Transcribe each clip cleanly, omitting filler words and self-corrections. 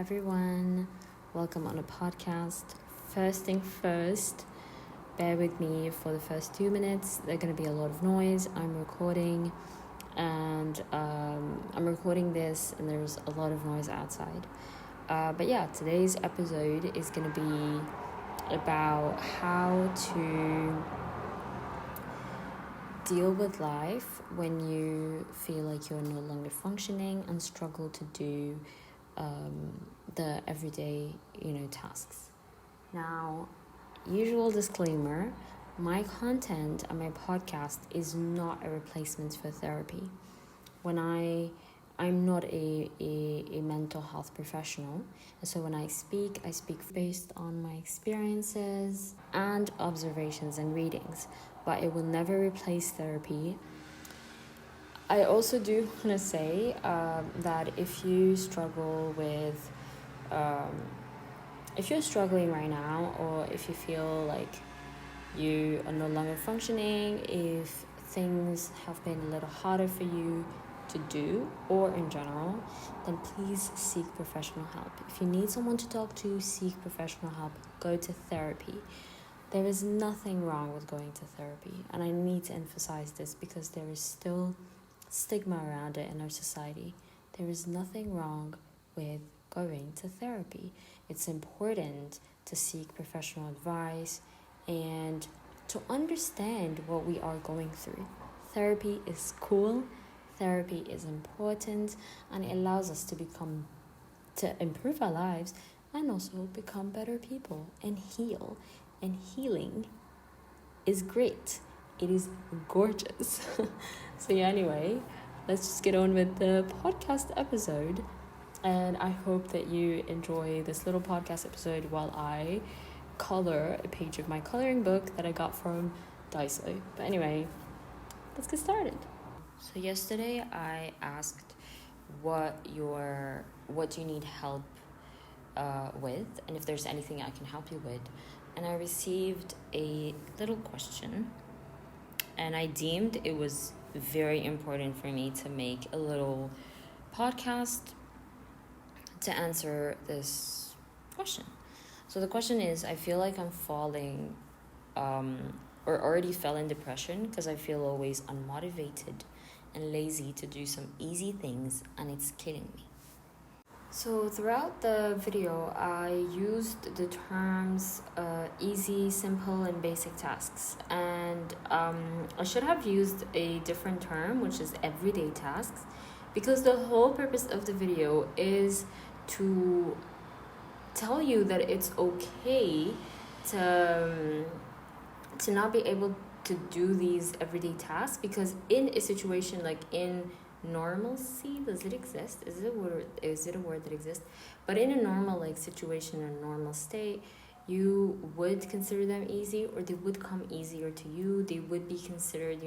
everyone. Welcome on a podcast. First thing first, bear with me for the first 2 minutes. There's going to be a lot of noise. I'm recording and I'm recording this and there's a lot of noise outside. But yeah, today's episode is going to be about how to deal with life when you feel like you're no longer functioning and struggle to do the everyday, tasks. Now, usual disclaimer, my content and my podcast is not a replacement for therapy. I'm not a mental health professional, and so when I speak based on my experiences and observations and readings, but it will never replace therapy. I also do want to say that if you struggle with, if you're struggling right now, or if you feel like you are no longer functioning, if things have been a little harder for you to do, or in general, then please seek professional help. If you need someone to talk to, seek professional help. Go to therapy. There is nothing wrong with going to therapy, and I need to emphasize this because there is still stigma around it in our society. There is nothing wrong with going to therapy. It's important to seek professional advice and to understand what we are going through. Therapy is cool, therapy is important, and it allows us to improve our lives and also become better people and heal. And healing is great. It is gorgeous. So yeah, anyway, let's just get on with the podcast episode. And I hope that you enjoy this little podcast episode while I color a page of my coloring book that I got from 𝙨𝙬𝗧. But anyway, let's get started. So yesterday I asked what do you need help with, and if there's anything I can help you with. And I received a little question, and I deemed it was very important for me to make a little podcast to answer this question. So the question is, I feel like I'm falling or already fell in depression because I feel always unmotivated and lazy to do some easy things, and it's killing me. So throughout the video, I used the terms easy, simple, and basic tasks. And I should have used a different term, which is everyday tasks, because the whole purpose of the video is to tell you that it's okay to not be able to do these everyday tasks, because in a situation like in normalcy, does it exist? Is it a word that exists? But in a normal situation or normal state, you would consider them easy, or they would come easier to you. They would be considered,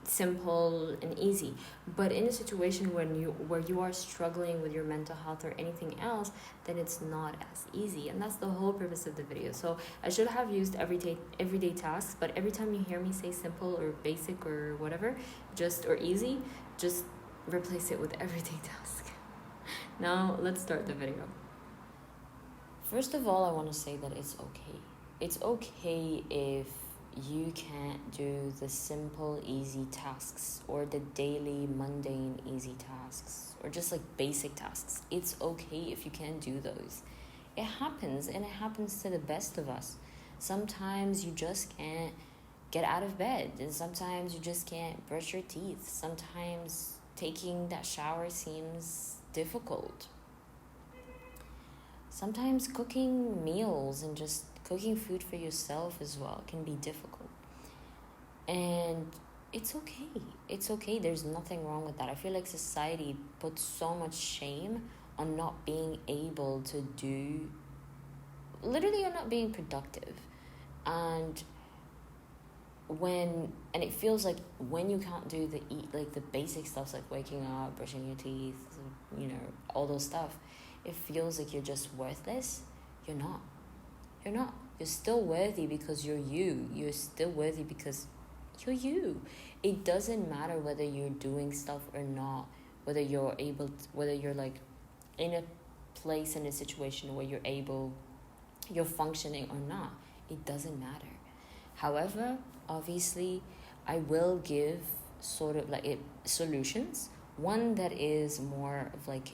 simple and easy. But in a situation where you are struggling with your mental health or anything else, then it's not as easy, and that's the whole purpose of the video. So I should have used everyday tasks, but every time you hear me say simple or basic or whatever, or easy, just replace it with everyday task. Now let's start the video. First of all, I want to say that it's okay. It's okay if you can't do the simple, easy tasks, or the daily, mundane, easy tasks, or just like basic tasks. It's okay if you can't do those. It happens, and it happens to the best of us. Sometimes you just can't get out of bed, and sometimes you just can't brush your teeth. Sometimes taking that shower seems difficult. Sometimes cooking meals and just cooking food for yourself as well can be difficult. And it's okay. It's okay. There's nothing wrong with that. I feel like society puts so much shame on not being able to do, literally on not being productive. And it feels like when you can't do the basic stuff, like waking up, brushing your teeth, all those stuff, it feels like you're just worthless. You're not. You're still worthy because you're you. You're still worthy because you're you. It doesn't matter whether you're doing stuff or not, whether you're like in a placed in a situation where you're functioning or not. It doesn't matter. However, obviously, I will give sort of like solutions. One that is more of like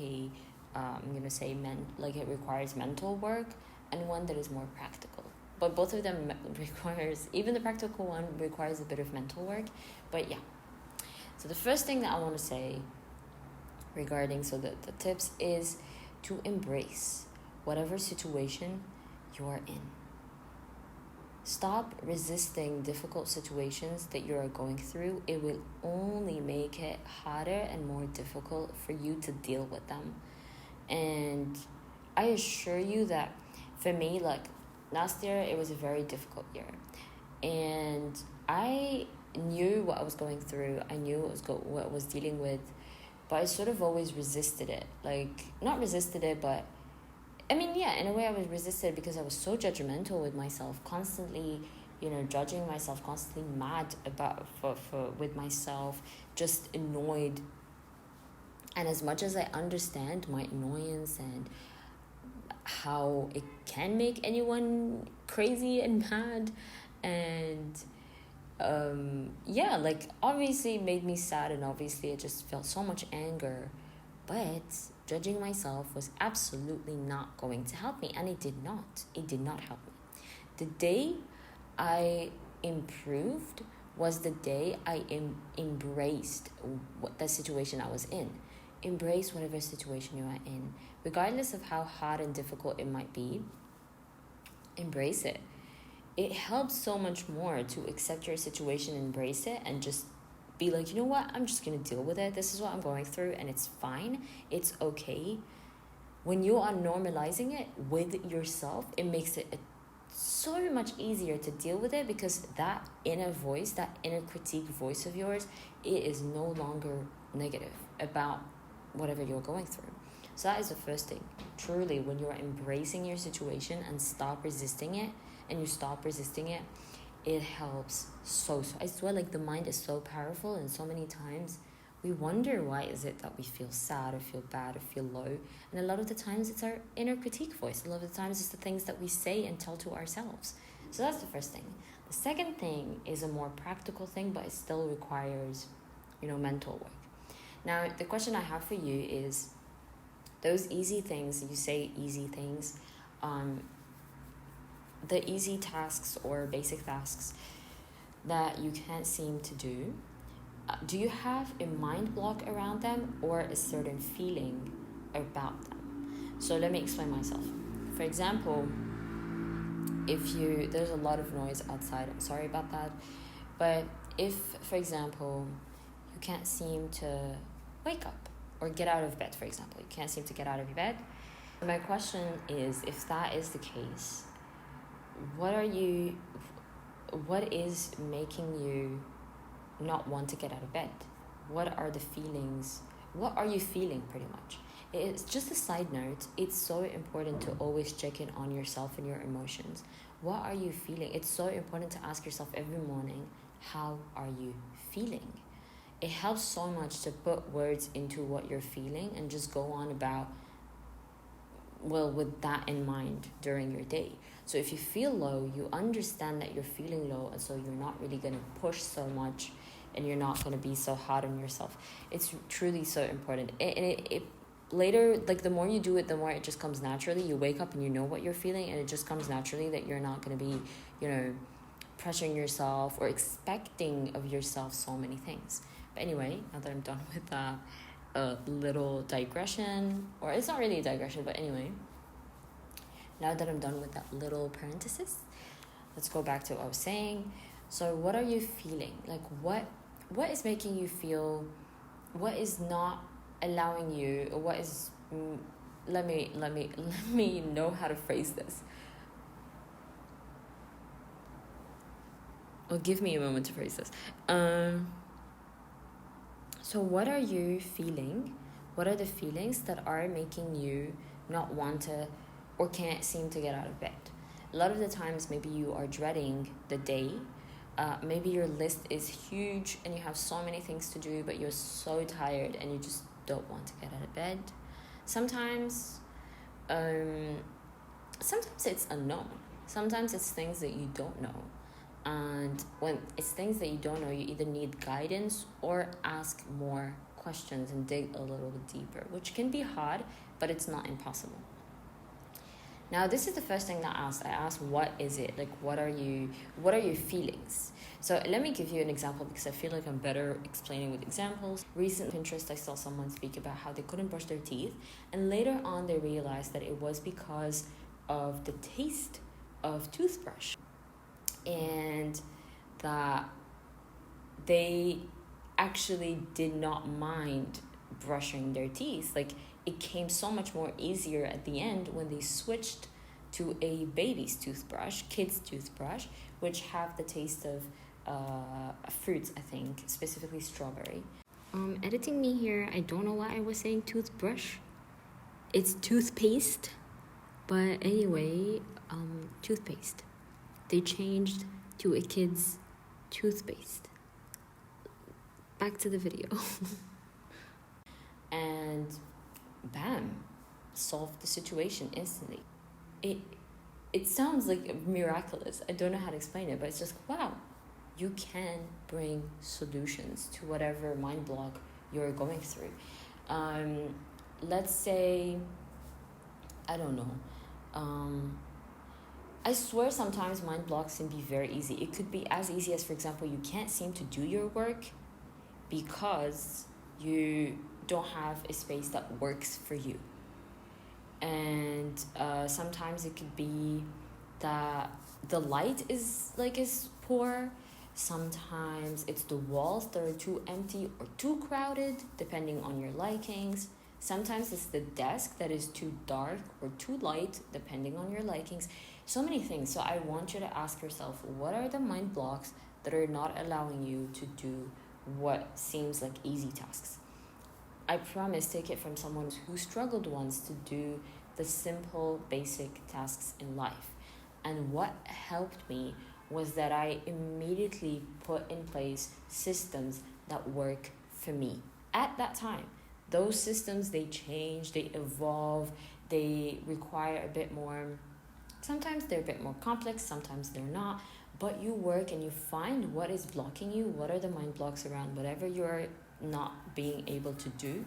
I'm gonna say like it requires mental work, and one that is more practical. But both of them requires, even the practical one requires a bit of mental work. But yeah. So the first thing that I want to say regarding the tips is to embrace whatever situation you're in. Stop resisting difficult situations that you are going through. It will only make it harder and more difficult for you to deal with them. And I assure you that for me, like last year, it was a very difficult year. And I knew what I was going through. I knew what I was dealing with. But I sort of always resisted it. Like, not resisted it, but I mean, yeah, in a way I was resisted because I was so judgmental with myself, constantly, judging myself, constantly mad with myself, just annoyed. And as much as I understand my annoyance and how it can make anyone crazy and mad, and obviously it made me sad, and obviously I just felt so much anger, but judging myself was absolutely not going to help me, and it did not help me. The day I improved was the day I embraced the situation I was in. Embrace whatever situation you are in, regardless of how hard and difficult it might be. Embrace it. It helps so much more to accept your situation, embrace it, and just be like, you know what, I'm just going to deal with it. This is what I'm going through, and it's fine. It's okay. When you are normalizing it with yourself, it makes it so much easier to deal with it, because that inner voice, that inner critique voice of yours, it is no longer negative about whatever you're going through. So that is the first thing. Truly, when you're embracing your situation and stop resisting it, it helps so. I swear, like, the mind is so powerful, and so many times we wonder why is it that we feel sad or feel bad or feel low. And a lot of the times it's our inner critique voice. A lot of the times it's the things that we say and tell to ourselves. So that's the first thing. The second thing is a more practical thing, but it still requires, mental work. Now, the question I have for you is, those easy things, you say easy things, the easy tasks or basic tasks that you can't seem to do, do you have a mind block around them or a certain feeling about them? So let me explain myself. For example, there's a lot of noise outside, I'm sorry about that. But if, for example, you can't seem to wake up or get out of bed, for example, you can't seem to get out of your bed, my question is, if that is the case, what is making you not want to get out of bed? What are the feelings? What are you feeling, pretty much? It's just a side note. It's so important to always check in on yourself and your emotions. What are you feeling? It's so important to ask yourself every morning, how are you feeling? It helps so much to put words into what you're feeling and just go on about, with that in mind during your day. So if you feel low, you understand that you're feeling low, and so you're not really going to push so much, and you're not going to be so hard on yourself. It's truly so important. It later, like, the more you do it, the more it just comes naturally. You wake up and you know what you're feeling, and it just comes naturally that you're not going to be, pressuring yourself or expecting of yourself so many things. But anyway, now that I'm done with that little digression, or it's not really a digression, but anyway, now that I'm done with that little parenthesis, let's go back to what I was saying. So what are you feeling? Like, what is making you feel, what is not allowing you, or what is, let me know how to phrase this. Or give me a moment to phrase this. So what are you feeling? What are the feelings that are making you not want to or can't seem to get out of bed? A lot of the times, maybe you are dreading the day. Maybe your list is huge and you have so many things to do, but you're so tired and you just don't want to get out of bed. Sometimes it's unknown. Sometimes it's things that you don't know. And when it's things that you don't know, you either need guidance or ask more questions and dig a little bit deeper, which can be hard, but it's not impossible. Now, this is the first thing that I asked, what is it? Like, what are your feelings? So let me give you an example, because I feel like I'm better explaining with examples. Recently on Pinterest, I saw someone speak about how they couldn't brush their teeth, and later on they realized that it was because of the taste of toothbrush, and that they actually did not mind brushing their teeth. Like, it came so much more easier at the end when they switched to a baby's toothbrush, kid's toothbrush, which have the taste of fruits, I think, specifically strawberry. Editing me here, I don't know why I was saying toothbrush. It's toothpaste, but anyway, toothpaste. They changed to a kid's toothpaste. Back to the video. And bam, solved the situation instantly. It sounds like miraculous. I don't know how to explain it, but it's just, wow, you can bring solutions to whatever mind block you're going through. Let's say, I don't know, I swear sometimes mind blocks can be very easy. It could be as easy as, for example, you can't seem to do your work because you don't have a space that works for you. And sometimes it could be that the light is poor. Sometimes it's the walls that are too empty or too crowded, depending on your likings. Sometimes it's the desk that is too dark or too light, depending on your likings. So many things. So I want you to ask yourself, what are the mind blocks that are not allowing you to do what seems like easy tasks? I promise, take it from someone who struggled once to do the simple, basic tasks in life. And what helped me was that I immediately put in place systems that work for me at that time. Those systems, they change, they evolve, they require a bit more. Sometimes they're a bit more complex, sometimes they're not. But you work and you find what is blocking you, what are the mind blocks around whatever you're not being able to do,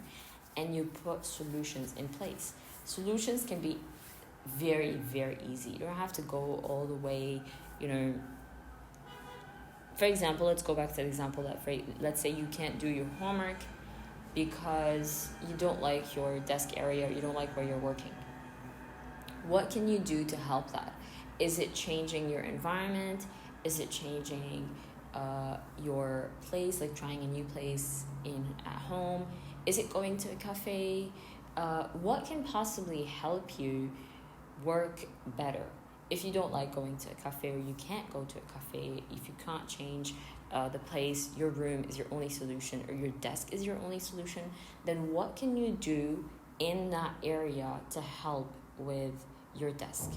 and you put solutions in place. Solutions can be very, very easy. You don't have to go all the way, For example, let's go back to the example that, let's say you can't do your homework because you don't like your desk area, or you don't like where you're working. What can you do to help that? Is it changing your environment? Is it changing your place, like trying a new place at home? Is it going to a cafe? What can possibly help you work better? If you don't like going to a cafe, or you can't go to a cafe, if you can't change the place, your room is your only solution, or your desk is your only solution, then what can you do in that area to help with your desk?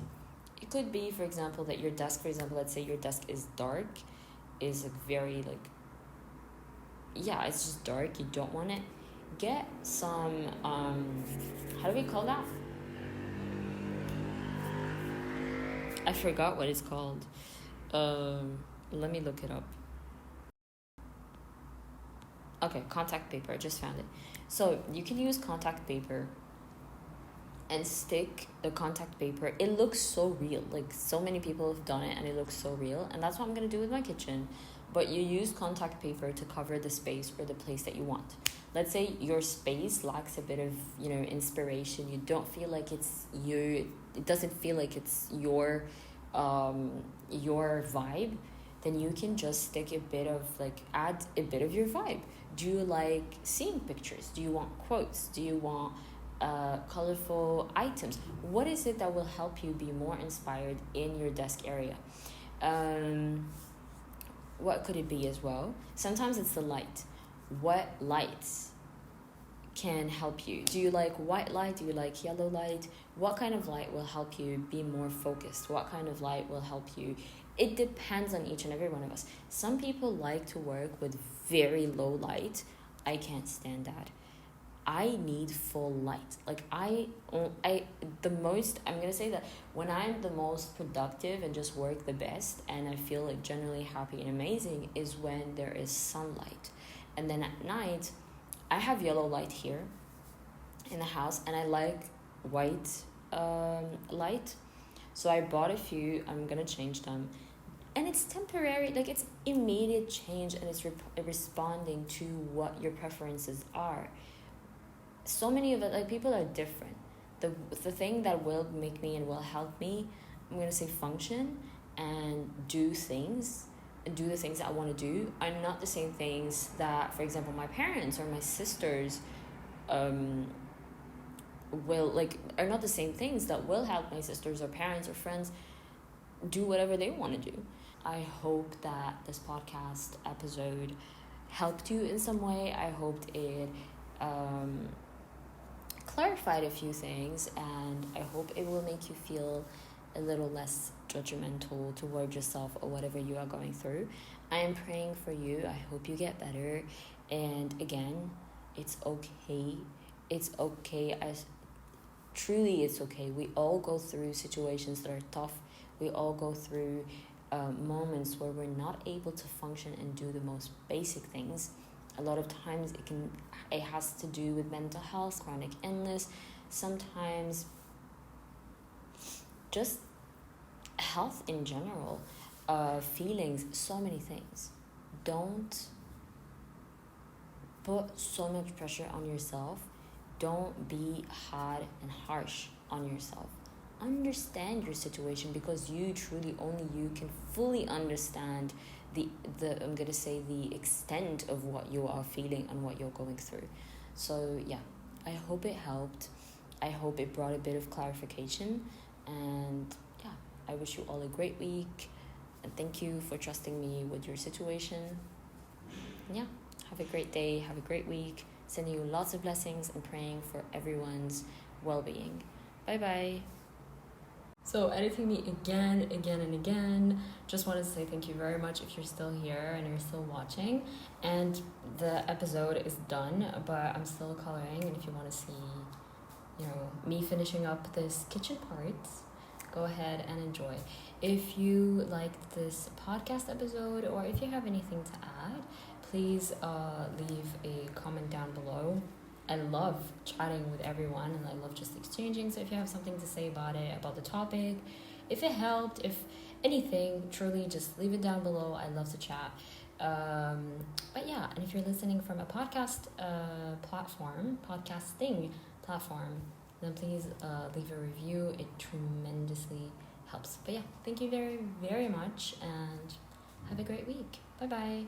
It could be, for example, that your desk, let's say your desk is dark, is very it's just dark, you don't want it. Get some, how do we call that? I forgot what it's called. Let me look it up. Okay, contact paper, I just found it. So you can use contact paper and stick the contact paper. It looks so real. Like, so many people have done it and it looks so real. And that's what I'm going to do with my kitchen. But you use contact paper to cover the space or the place that you want. Let's say your space lacks a bit of, inspiration. You don't feel like it's you. It doesn't feel like it's your vibe. Then you can just stick a bit of, add a bit of your vibe. Do you like seeing pictures? Do you want quotes? Do you want colorful items? What is it that will help you be more inspired in your desk area? What could it be as well? Sometimes it's the light. What lights can help you? Do you like white light? Do you like yellow light? What kind of light will help you be more focused? What kind of light will help you? It depends on each and every one of us. Some people like to work with very low light. I can't stand that. I need full light. Like I'm gonna say that when I'm the most productive and just work the best and I feel like generally happy and amazing is when there is sunlight. And then at night, I have yellow light here in the house and I like white light. So I bought a few, I'm gonna change them. And it's temporary, like it's immediate change and it's responding to what your preferences are. So many of it, like people are different. The thing that will make me and will help me, I'm gonna say function and do the things that I want to do are not the same things that, for example, my parents or my sisters will like, are not the same things that will help my sisters or parents or friends do whatever they want to do. I hope that this podcast episode helped you in some way. I hoped it clarified a few things, and I hope it will make you feel a little less judgmental toward yourself or whatever you are going through. I am praying for you. I hope you get better. And again, it's okay. It's okay. Truly, it's okay. We all go through situations that are tough. We all go through moments where we're not able to function and do the most basic things. A lot of times it has to do with mental health, chronic illness, sometimes just health in general, feelings, so many things. Don't put so much pressure on yourself. Don't be hard and harsh on yourself. Understand your situation, because only you can fully understand the I'm gonna say the extent of what you are feeling and what you're going through. So yeah, I hope it helped. I hope it brought a bit of clarification, and yeah, I wish you all a great week, and thank you for trusting me with your situation. Yeah, have a great day, have a great week, sending you lots of blessings and praying for everyone's well-being. Bye. So editing me again and again. Just wanted to say thank you very much if you're still here and you're still watching. And the episode is done, but I'm still coloring. And if you want to see, me finishing up this kitchen part, go ahead and enjoy. If you liked this podcast episode, or if you have anything to add, please leave a comment down below. I love chatting with everyone, and I love just exchanging. So if you have something to say about it, about the topic, if it helped, if anything, truly just leave it down below. I love to chat. But yeah, and if you're listening from a podcasting platform, then please leave a review. It tremendously helps. But yeah, thank you very, very much, and have a great week. Bye.